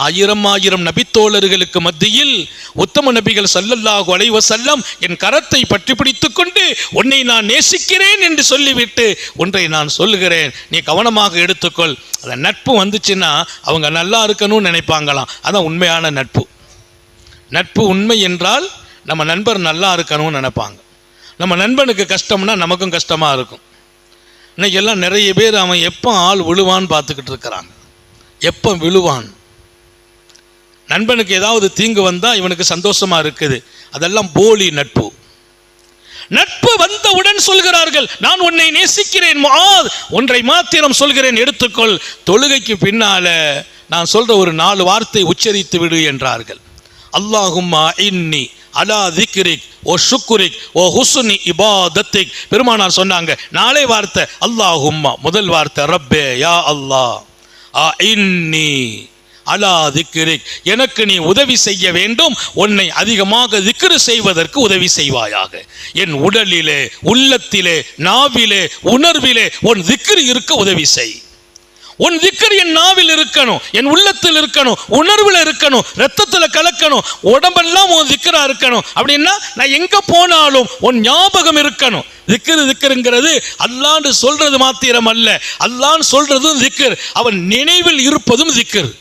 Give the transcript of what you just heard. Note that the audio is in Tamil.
ஆயிரம் நபித்தோழர்களுக்கு மத்தியில் உத்தம நபிகள் ஸல்லல்லாஹு அலைஹி வஸல்லம் என் கரத்தை பற்றி பிடித்துக் கொண்டு உன்னை நான் நேசிக்கிறேன் என்று சொல்லிவிட்டு ஒன்றை நான் சொல்லுகிறேன், நீ கவனமாக எடுத்துக்கொள். அந்த நட்பு வந்துச்சுன்னா அவங்க நல்லா இருக்கணும்னு நினைப்பாங்களாம். அதான் உண்மையான நட்பு. நட்பு உண்மை என்றால் நம்ம நண்பர் நல்லா இருக்கணும்னு நினைப்பாங்க. நம்ம நண்பனுக்கு கஷ்டம்னா நமக்கும் கஷ்டமாக இருக்கும். இன்னைக்கு எல்லாம் நிறைய பேர் அவன் எப்போ ஆள் விழுவான்னு பார்த்துக்கிட்டு இருக்கிறாங்க. எப்போ விழுவான், நண்பனுக்கு ஏதாவது தீங்கு வந்தால் இவனுக்கு சந்தோஷமாக இருக்குது. அதெல்லாம் போலி நட்பு. நட்பு வந்தவுடன் சொல்கிறார்கள், நான் உன்னை நேசிக்கிறேன் முஆத், ஒன்றை மாத்திரம் சொல்கிறேன் எடுத்துக்கொள், தொழுகைக்கு பின்னால நான் சொல்ற ஒரு 4 வார்த்தை உச்சரித்து விடு என்றார்கள். அல்லாஹும்மா இன்னி அலா திக்ரிக் ஓ ஷுக்ரிக் ஓ ஹுஸ்னி இபாதத்திக். பெருமானார் சொன்னாங்க 4 வார்த்தை. அல்லாஹும்மா முதல் வார்த்தை, ரப்பே யா அல்லாஹ், இன்னி அலா திக்ரிக், எனக்கு நீ உதவி செய்ய வேண்டும், உன்னை அதிகமாக திக்ரு செய்வதற்கு உதவி செய்வாயாக. என் உடலிலே, உள்ளத்திலே, நாவிலே, உணர்விலே உன் திக்ரு இருக்க உதவி செய். உன் திக்ர் என் நாவில் இருக்கணும், என் உள்ளத்தில் இருக்கணும், உணர்வில் இருக்கணும், ரத்தத்தில் கலக்கணும், உடம்பெல்லாம் உன் திக்ரா இருக்கணும். அப்படின்னா நான் எங்க போனாலும் உன் ஞாபகம் இருக்கணும். திக்ருங்கிறது அல்லாஹ்னு சொல்றது மாத்திரம் அல்ல, அல்லாஹ்னு சொல்றதும் திக்ர், அவன் நினைவில் இருப்பதும் திக்ர்.